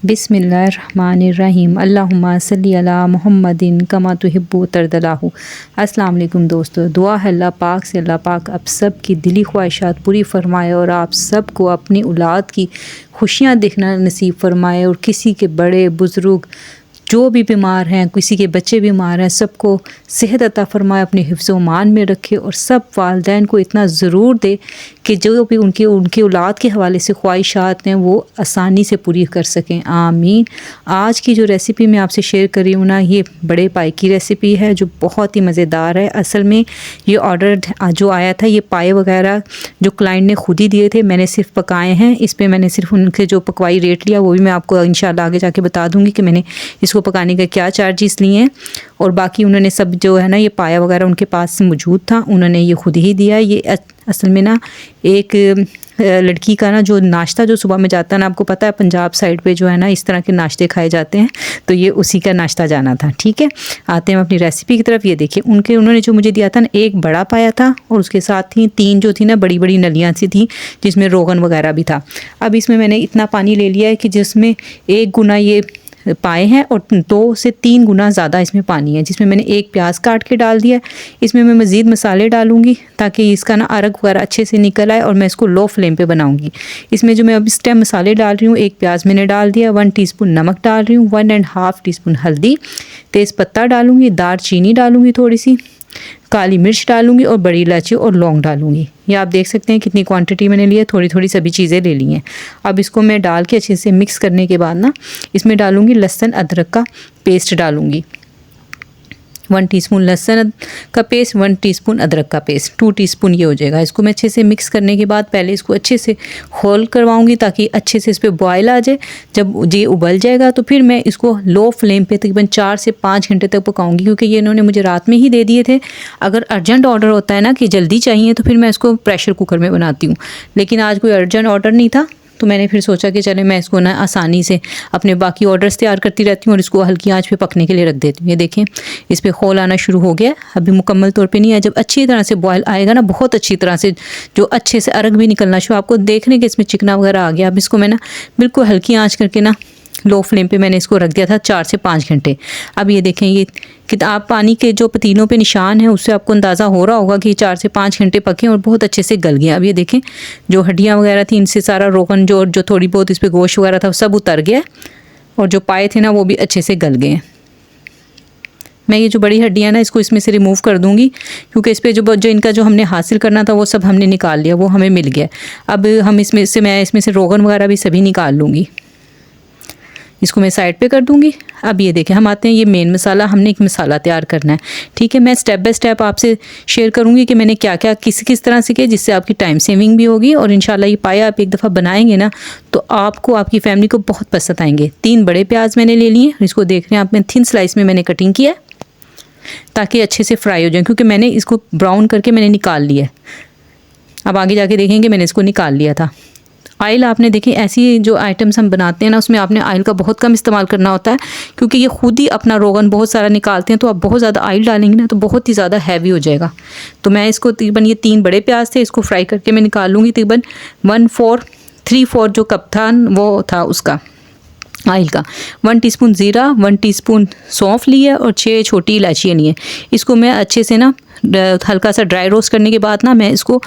बिस्मिल्लाहिर्रहमानिर्रहीम अल्लाहुम्मा सल्ली अला मुहम्मदिन कमा तुहिब्बु तरदलाहु। अस्सलाम वालेकुम दोस्तों, दुआ है अल्लाह पाक से अल्लाह पाक आप सब की दिली ख्वाहिशात पूरी फ़रमाए और आप सबको अपनी औलाद की खुशियाँ देखना नसीब फ़रमाए और किसी के बड़े बुज़ुर्ग जो भी बीमार हैं, किसी के बच्चे बीमार हैं, सबको सेहत अता फ़रमाए, अपने हिफ्ज़ व मान में रखे और सब वालिदैन को इतना ज़रूर दे कि जो भी उनकी औलाद के हवाले से ख्वाहिशात हैं वो आसानी से पूरी कर सकें, आमीन। आज की जो रेसिपी मैं आपसे शेयर कर रही हूँ ना, ये बड़े पाए की रेसिपी है जो बहुत ही मज़ेदार है। असल में ये ऑर्डर जो आया था, ये पाए वगैरह जो क्लाइंट ने खुद ही दिए थे, मैंने सिर्फ पकाए हैं। इस पर मैंने सिर्फ उनसे जो पकवाई रेट लिया वो भी मैं आपको इंशाल्लाह आगे जाके बता दूँगी कि मैंने इसको पकाने का क्या चार्जेस लिए हैं। और बाकी उन्होंने सब जो है ना, ये पाया वगैरह उनके पास मौजूद था, उन्होंने ये खुद ही दिया। ये असल में ना एक लड़की का ना जो नाश्ता जो सुबह में जाता है ना, आपको पता है पंजाब साइड पे जो है ना इस तरह के नाश्ते खाए जाते हैं, तो ये उसी का नाश्ता जाना था। ठीक है, आते हैं अपनी रेसिपी की तरफ। ये देखिए उन्होंने जो मुझे दिया था ना, एक बड़ा पाया था और उसके साथ ही 3 जो थी ना बड़ी बड़ी नलियाँ सी थी जिसमें रोगन वगैरह भी था। अब इसमें मैंने इतना पानी ले लिया है कि जिसमें 1 गुना ये पाए हैं और 2 से 3 गुना ज़्यादा इसमें पानी है, जिसमें मैंने 1 प्याज काट के डाल दिया है। इसमें मैं मज़ीद मसाले डालूंगी ताकि इसका ना अरग वगैरह अच्छे से निकल आए और मैं इसको लो फ्लेम पे बनाऊंगी। इसमें जो मैं अब इस टाइम मसाले डाल रही हूँ, 1 प्याज मैंने डाल दिया, 1 टीस्पून नमक डाल रही हूँ, 1.5 टीस्पून हल्दी, तेज़पत्ता डालूंगी, दालचीनी डालूंगी, थोड़ी सी काली मिर्च डालूंगी और बड़ी इलायची और लौंग डालूंगी। ये आप देख सकते हैं कितनी क्वांटिटी मैंने ली है, थोड़ी थोड़ी सभी चीज़ें ले ली हैं। अब इसको मैं डाल के अच्छे से मिक्स करने के बाद ना इसमें डालूंगी लहसुन अदरक का पेस्ट डालूंगी। 1 टीस्पून लहसुन का पेस्ट, 1 टीस्पून अदरक का पेस्ट, 2 टीस्पून ये हो जाएगा। इसको मैं अच्छे से मिक्स करने के बाद पहले इसको अच्छे से होल करवाऊंगी ताकि अच्छे से इस पर बॉयल आ जाए। जब ये उबल जाएगा तो फिर मैं इसको लो फ्लेम पे तकरीबन 4 से 5 घंटे तक पकाऊंगी, क्योंकि ये इन्होंने मुझे रात में ही दे दिए थे। अगर अर्जेंट ऑर्डर होता है ना कि जल्दी चाहिए तो फिर मैं इसको प्रेशर कुकर में बनाती हूँ, लेकिन आज कोई अर्जेंट ऑर्डर नहीं था तो मैंने फिर सोचा कि चले मैं इसको ना आसानी से अपने बाकी ऑर्डर्स तैयार करती रहती हूँ और इसको हल्की आंच पे पकने के लिए रख देती हूँ। ये देखें इस पर खोल आना शुरू हो गया, अभी मुकम्मल तौर पे नहीं है। जब अच्छी तरह से बॉयल आएगा ना, बहुत अच्छी तरह से जो अच्छे से अरग भी निकलना शुरू, आपको देखने के इसमें चिकना वगैरह आ गया। अब इसको मैं ना बिल्कुल हल्की आँच करके ना लो फ्लेम पे मैंने इसको रख दिया था 4 से 5 घंटे। अब ये देखें ये आप पानी के जो पतीलों पे निशान है उससे आपको अंदाज़ा हो रहा होगा कि 4 से 5 घंटे पके और बहुत अच्छे से गल गया। अब ये देखें जो हड्डियाँ वगैरह थी इनसे सारा रोगन जो थोड़ी बहुत इस पर गोश्त वगैरह था सब उतर गया और जो पाए थे ना वो भी अच्छे से गल गए। मैं ये जो बड़ी हड्डियाँ ना इसको इसमें से रिमूव कर दूंगी, क्योंकि इस पर जो इनका जो हमने हासिल करना था वो सब हमने निकाल लिया, वो हमें मिल गया। अब मैं इसमें से रोगन वगैरह भी सभी निकाल लूँगी। इसको मैं साइड पे कर दूंगी। अब ये देखें हम आते हैं, ये मेन मसाला, हमने एक मसाला तैयार करना है। ठीक है, मैं स्टेप बाय स्टेप आपसे शेयर करूंगी कि मैंने क्या क्या किस तरह से किया, जिससे आपकी टाइम सेविंग भी होगी और इंशाल्लाह ये पाया आप एक दफ़ा बनाएंगे ना तो आपको आपकी फैमिली को बहुत पसंद आएंगे। 3 बड़े प्याज मैंने ले लिए, इसको देख रहे हैं आप, मैं थिन स्लाइस में मैंने कटिंग किया ताकि अच्छे से फ्राई हो जाए, क्योंकि मैंने इसको ब्राउन करके मैंने निकाल लिया है। अब आगे जाके देखेंगे मैंने इसको निकाल लिया था। ऑयल आपने देखें ऐसी जो आइटम्स हम बनाते हैं ना उसमें आपने ऑयल का बहुत कम इस्तेमाल करना होता है, क्योंकि ये खुद ही अपना रोगन बहुत सारा निकालते हैं। तो आप बहुत ज़्यादा ऑयल डालेंगे ना तो बहुत ही ज़्यादा हैवी हो जाएगा। तो मैं इसको तकरीबन ये 3 बड़े प्याज थे, इसको फ्राई करके मैं निकाल लूँगी। तकरीबन 1/4 जो कप था वो था उसका ऑयल का। 1 टीस्पून ज़ीरा, 1 टीस्पून सौंफ लिया और 6 छोटी इलायचियाँ ली हैं। इसको मैं अच्छे से ना हल्का सा ड्राई रोस्ट करने के बाद ना मैं इसको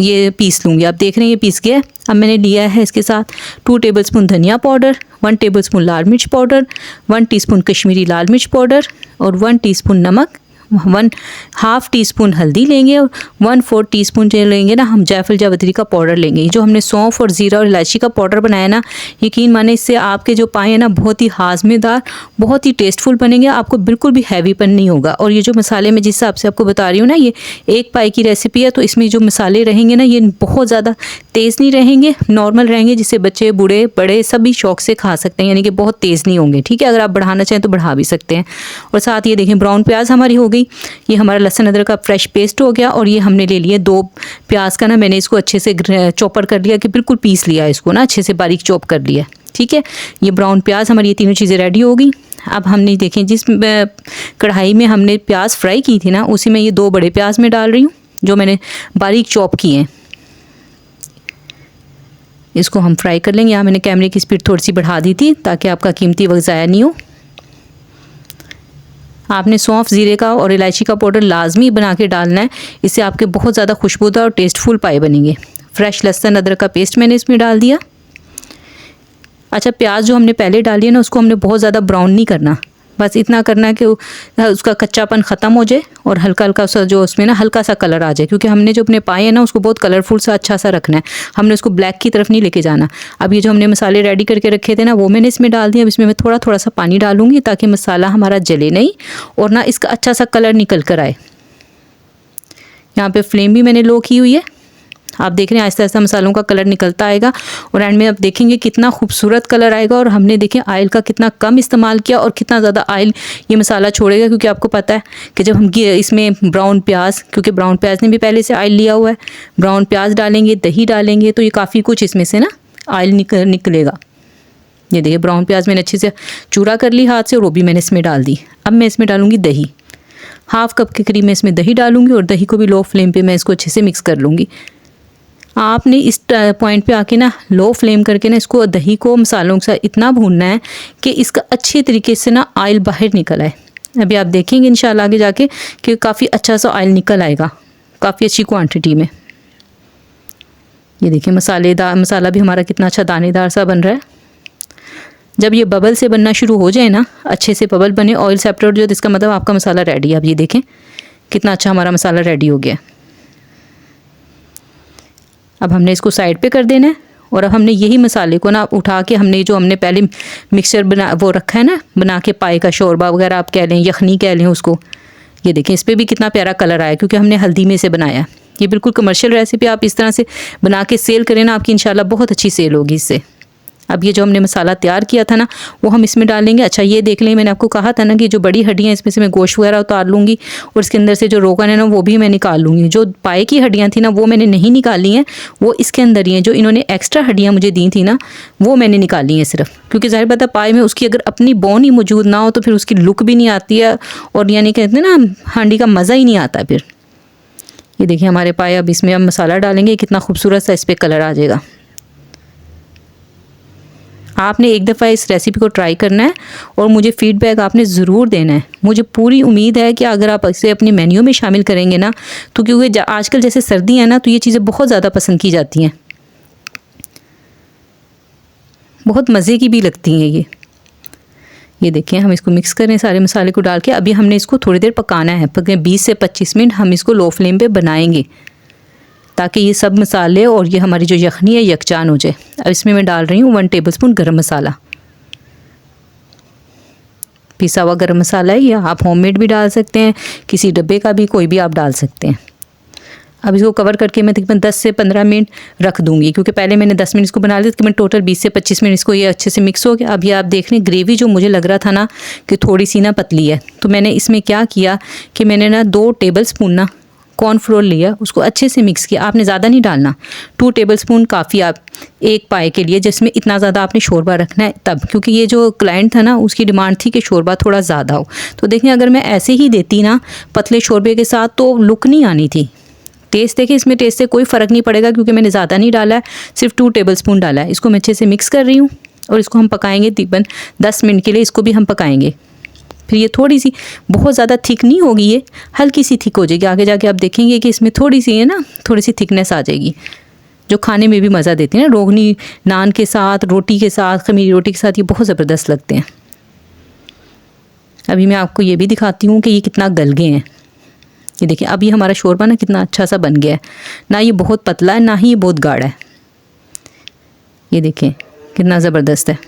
ये पीस लूँगी। आप देख रहे हैं ये पीस गया। अब मैंने लिया है इसके साथ 2 टेबलस्पून धनिया पाउडर, 1 टेबलस्पून लाल मिर्च पाउडर, 1 टीस्पून कश्मीरी लाल मिर्च पाउडर और 1 टीस्पून नमक, 1/2 टीस्पून हल्दी लेंगे और 1/4 टीस्पून जो लेंगे ना हम जायफल जावित्री का पाउडर लेंगे। जो हमने सौंफ और ज़ीरा और इलायची का पाउडर बनाया ना, यकीन माने इससे आपके जो पाए हैं ना बहुत ही हाजमेदार, बहुत ही टेस्टफुल बनेंगे, आपको बिल्कुल भी हैवीपन नहीं होगा। और ये जो मसाले मैं जिस हिसाब से आपको बता रही हूँ ना, ये 1 पाए की रेसिपी है, तो इसमें जो मसाले रहेंगे ना ये बहुत ज़्यादा तेज़ नहीं रहेंगे, नॉर्मल रहेंगे, जिससे बच्चे बूढ़े बड़े सभी शौक से खा सकते हैं, यानी कि बहुत तेज़ नहीं होंगे। ठीक है, अगर आप बढ़ाना चाहें तो बढ़ा भी सकते हैं। और साथ ये देखें ब्राउन प्याज हमारी हो गई, ये हमारा लहसुन अदरक का फ्रेश पेस्ट हो गया। और ये हमने ले लिए 2 प्याज का ना, मैंने इसको अच्छे से चॉपर कर लिया कि बिल्कुल पीस लिया, इसको ना अच्छे से बारीक चॉप कर लिया। ठीक है, ये ब्राउन प्याज हमारी ये तीनों चीज़ें रेडी हो गई। अब हमने देखें जिस कढ़ाई में हमने प्याज फ्राई की थी ना, उसी में ये 2 बड़े प्याज में डाल रही हूँ जो मैंने बारीक चॉप किए हैं। इसको हम फ्राई कर लेंगे। यहाँ मैंने कैमरे की स्पीड थोड़ी सी बढ़ा दी थी ताकि आपका कीमती वक्त ज़ाया नहीं हो। आपने सौंफ, ज़ीरे का और इलायची का पाउडर लाजमी बना के डालना है, इससे आपके बहुत ज़्यादा खुशबूदार और टेस्टफुल पाए बनेंगे। फ्रेश लहसुन अदरक का पेस्ट मैंने इसमें डाल दिया। अच्छा, प्याज जो हमने पहले डाली है ना, उसको हमने बहुत ज़्यादा ब्राउन नहीं करना, बस इतना करना है कि उसका कच्चापन ख़त्म हो जाए और हल्का हल्का सा जो उसमें ना हल्का सा कलर आ जाए, क्योंकि हमने जो अपने पाए हैं ना उसको बहुत कलरफुल सा अच्छा सा रखना है, हमने उसको ब्लैक की तरफ नहीं लेके जाना। अब ये जो हमने मसाले रेडी करके रखे थे ना, वो मैंने इसमें डाल दिया। अब इसमें मैं थोड़ा थोड़ा सा पानी डालूंगी ताकि मसाला हमारा जले नहीं और ना इसका अच्छा सा कलर निकल कर आए। यहाँ पर फ्लेम भी मैंने लो की हुई है। आप देख रहे हैं आहिस्ता आहिस्ता मसालों का कलर निकलता आएगा और एंड में आप देखेंगे कितना खूबसूरत कलर आएगा। और हमने देखें ऑयल का कितना कम इस्तेमाल किया और कितना ज़्यादा ऑयल ये मसाला छोड़ेगा, क्योंकि आपको पता है कि जब हम इसमें ब्राउन प्याज, क्योंकि ब्राउन प्याज ने भी पहले से ऑयल लिया हुआ है, ब्राउन प्याज डालेंगे, दही डालेंगे, तो ये काफ़ी कुछ इसमें से ना ऑयल निकलेगा। ये देखिए ब्राउन प्याज मैंने अच्छे से चूरा कर ली हाथ से और वो भी मैंने इसमें डाल दी। अब मैं इसमें डालूँगी दही, हाफ़ कप के करीब मैं इसमें दही डालूँगी और दही को भी लो फ्लेम पर मैं इसको अच्छे से मिक्स कर लूँगी। आपने इस पॉइंट पे आके ना लो फ्लेम करके ना इसको दही को मसालों के साथ इतना भूनना है कि इसका अच्छे तरीके से ना ऑयल बाहर निकल आए। अभी आप देखेंगे इंशाल्लाह आगे जाके कि काफ़ी अच्छा सा ऑयल निकल आएगा, काफ़ी अच्छी क्वांटिटी में। ये देखिए मसाला भी हमारा कितना अच्छा दानेदार सा बन रहा है। जब ये बबल से बनना शुरू हो जाए ना, अच्छे से बबल बने, ऑयल सेपरेट हो जाए, तो इसका मतलब आपका मसाला रेडी है। अब ये देखें कितना अच्छा हमारा मसाला रेडी हो गया। अब हमने इसको साइड पे कर देना है और अब हमने यही मसाले को ना उठा के हमने पहले मिक्सचर वो रखा है ना, बना के पाए का शोरबा वगैरह आप कह लें, यखनी कह लें उसको। ये देखें इस पर भी कितना प्यारा कलर आया, क्योंकि हमने हल्दी में से बनाया। ये बिल्कुल कमर्शियल रेसिपी, आप इस तरह से बना के सेल करें ना, आपकी इंशाल्लाह बहुत अच्छी सेल होगी इससे। अब ये जो हमने मसाला तैयार किया था ना, वो हम इसमें डालेंगे। अच्छा ये देख लें, मैंने आपको कहा था ना कि जो बड़ी हड्डियाँ इसमें से मैं गोश्त वगैरह उतार लूँगी और इसके अंदर से जो रोगन है ना वो भी मैं निकाल लूँगी। जो पाए की हड्डियाँ थी ना वो मैंने नहीं निकाली हैं, वो इसके अंदर ही हैं। जो इन्होंने एक्स्ट्रा हड्डियाँ मुझे दी थी ना वो मैंने निकाली हैं सिर्फ, क्योंकि ज़ाहिर बात है पाए में उसकी अगर अपनी बोन ही मौजूद ना हो तो फिर उसकी लुक भी नहीं आती है और यानी कहते हैं ना हांडी का मज़ा ही नहीं आता फिर। ये देखिए हमारे पाए, अब इसमें हम मसाला डालेंगे, कितना खूबसूरत सा इस पर कलर आ जाएगा। आपने एक दफ़ा इस रेसिपी को ट्राई करना है और मुझे फ़ीडबैक आपने ज़रूर देना है। मुझे पूरी उम्मीद है कि अगर आप इसे अपने मेन्यू में शामिल करेंगे ना, तो क्योंकि आजकल जैसे सर्दी है ना, तो ये चीज़ें बहुत ज़्यादा पसंद की जाती हैं, बहुत मज़े की भी लगती हैं ये देखिए हम इसको मिक्स करें सारे मसाले को डाल के। अभी हमने इसको थोड़ी देर पकाना है, 20 से 25 मिनट हम इसको लो फ्लेम पे बनाएंगे ताकि ये सब मसाले और ये हमारी जो यखनी है यकजान हो जाए। अब इसमें मैं डाल रही हूँ 1 टेबलस्पून गरम मसाला, पिसा हुआ गरम मसाला है, या आप होममेड भी डाल सकते हैं, किसी डब्बे का भी कोई भी आप डाल सकते हैं। अब इसको कवर करके मैं तकरीबन 10 से 15 मिनट रख दूँगी, क्योंकि पहले मैंने 10 मिनट इसको बना लिया, तकरीबन टोटल 20 से 25 मिनट इसको ये अच्छे से मिक्स हो गया। अब ये आप देख रहे हैं ग्रेवी जो मुझे लग रहा था ना कि थोड़ी सी ना पतली है, तो मैंने इसमें क्या किया कि मैंने ना 2 टेबलस्पून ना कॉर्नफ्लोर लिया, उसको अच्छे से मिक्स किया। आपने ज़्यादा नहीं डालना, 2 टेबलस्पून काफ़ी आप एक पाए के लिए, जिसमें इतना ज़्यादा आपने शोरबा रखना है तब, क्योंकि ये जो क्लाइंट था ना उसकी डिमांड थी कि शोरबा थोड़ा ज़्यादा हो। तो देखें अगर मैं ऐसे ही देती ना पतले शोरबे के साथ तो लुक नहीं आनी थी। टेस्ट देखिए, इसमें टेस्ट से कोई फ़र्क नहीं पड़ेगा क्योंकि मैंने ज़्यादा नहीं डाला है, सिर्फ 2 टेबलस्पून डाला है। इसको मैं अच्छे से मिक्स कर रही हूँ और इसको हम पकाएंगे तकरीबन 10 मिनट के लिए, इसको भी हम पकाएंगे। फिर ये थोड़ी सी बहुत ज़्यादा थिक नहीं होगी, ये हल्की सी थिक हो जाएगी। आगे जाके आप देखेंगे कि इसमें थोड़ी सी है ना, थोड़ी सी थिकनेस आ जाएगी जो खाने में भी मज़ा देती है ना। रोगनी नान के साथ, रोटी के साथ, खमीरी रोटी के साथ ये बहुत ज़बरदस्त लगते हैं। अभी मैं आपको ये भी दिखाती हूँ कि ये कितना गल गए हैं। ये देखिए अभी हमारा शोरबा ना कितना अच्छा सा बन गया है, ना ये बहुत पतला है ना ही ये बहुत गाढ़ा है। ये देखें कितना ज़बरदस्त है।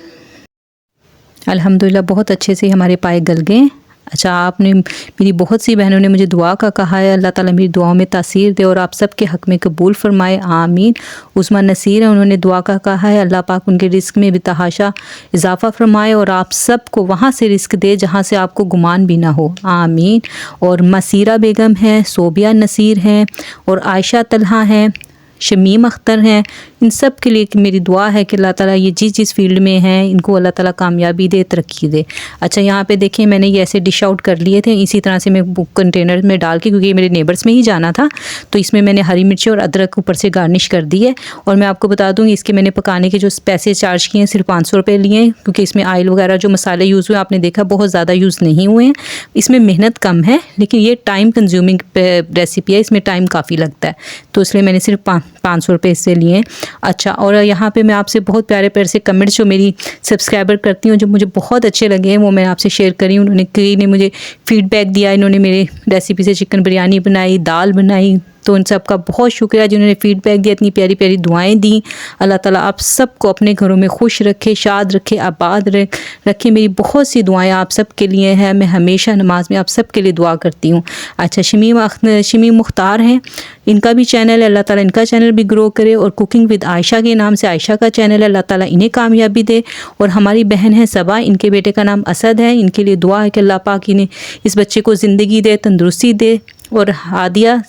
अल्हम्दुलिल्लाह बहुत अच्छे से हमारे पाए गल गए। अच्छा आपने, मेरी बहुत सी बहनों ने मुझे दुआ का कहा है, अल्लाह ताला मेरी दुआओं में तासीर दे और आप सब के हक़ में कबूल फ़रमाए, आमीन। उस्मा नसीर है, उन्होंने दुआ का कहा है अल्लाह पाक उनके रिस्क में बेतहाशा इजाफ़ा फ़रमाए और आप सब को वहाँ से रिस्क दे जहाँ से आपको गुमान भी ना हो, आमीन। और मसीरा बेगम हैं, सोबिया नसीर हैं और आयशा तलहा हैं, शमीम अख्तर हैं, इन सब के लिए मेरी दुआ है कि अल्लाह ताला ये जिस फील्ड में हैं इनको अल्लाह ताला कामयाबी दे, तरक्की दे। अच्छा, यहाँ पे देखिए मैंने ये ऐसे डिश आउट कर लिए थे, इसी तरह से मैं कंटेनर में डाल के, क्योंकि ये मेरे नेबर्स में ही जाना था, तो इसमें मैंने हरी मिर्ची और अदरक ऊपर से गार्निश कर दी है। और मैं आपको बता दूँगी इसके मैंने पकाने के जो पैसे चार्ज किए हैं सिर्फ 500 रुपये लिए हैं, क्योंकि इसमें ऑयल वगैरह जो मसाले यूज़ हुए आपने देखा बहुत ज़्यादा यूज़ नहीं हुए हैं। इसमें मेहनत कम है, लेकिन ये टाइम कंज्यूमिंग रेसिपी है, इसमें टाइम काफ़ी लगता है, तो इसलिए मैंने सिर्फ 500 रुपये इससे लिए हैं। अच्छा, और यहाँ पे मैं आपसे बहुत प्यारे प्यारे से कमेंट्स जो मेरी सब्सक्राइबर करती हूँ जो मुझे बहुत अच्छे लगे हैं वो मैं आपसे शेयर करी। उन्होंने कई ने मुझे फीडबैक दिया, इन्होंने मेरे रेसिपी से चिकन बिरयानी बनाई, दाल बनाई, तो उन सब का बहुत शुक्रिया जिन्होंने फीडबैक दिया, इतनी प्यारी प्यारी दुआएं दी। अल्लाह ताला आप सबको अपने घरों में खुश रखे, शाद रखे, आबाद रखे। मेरी बहुत सी दुआएं आप सब के लिए हैं, मैं हमेशा नमाज में आप सब के लिए दुआ करती हूँ। अच्छा, शमीम मुख्तार हैं, इनका भी चैनल है, अल्लाह ताला इनका चैनल भी ग्रो करे। और कुकिंग विद आयशा के नाम से आयशा का चैनल है, अल्लाह ताला इन्हें कामयाबी दे। और हमारी बहन है सबा, इनके बेटे का नाम असद है, इनके लिए दुआ है कि अल्लाह पाक इन्हें इस बच्चे को ज़िंदगी दे, तंदुरुस्ती दे। और हादिया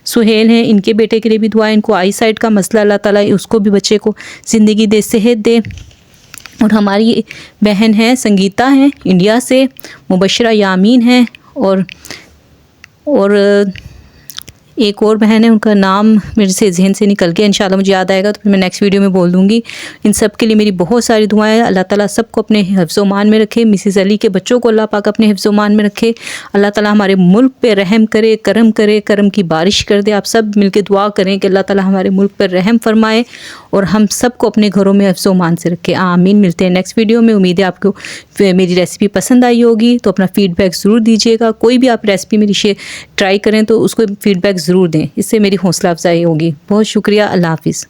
सुहेल हैं, इनके बेटे के लिए भी दुआ है, इनको आई साइड का मसला, अल्लाह ताला उसको भी बच्चे को ज़िंदगी दे, सेहत दे। और हमारी बहन है संगीता हैं इंडिया से, मुबशरा यामीन हैं, और एक और बहन है, उनका नाम मेरे से जहन से निकल गया, इंशाल्लाह मुझे याद आएगा तो फिर मैं नेक्स्ट वीडियो में बोल दूँगी। इन सब के लिए मेरी बहुत सारी दुआएं, अल्लाह ताला सबको अपने हिफ्ज़-ओ-मान में रखे। मिसेस अली के बच्चों को अल्लाह पाक अपने हिफ्ज़-ओ-मान में रखे। अल्लाह ताला हमारे मुल्क पे रहम करे, करम की बारिश कर दे। आप सब मिलके दुआ करें कि अल्लाह ताला हमारे मुल्क पर रहम फरमाए और हम सबको अपने घरों में हिफ्ज़-ओ-मान से रखे। आमीन। मिलते हैं नेक्स्ट वीडियो में। उम्मीद है आपको मेरी रेसिपी पसंद आई होगी, तो अपना फ़ीडबैक ज़रूर दीजिएगा। कोई भी आप रेसिपी मेरी ट्राई करें तो उसको फ़ीडबैक ज़रूर दें, इससे मेरी हौसला अफजाई होगी। बहुत शुक्रिया। अल्लाह हाफ़िज़।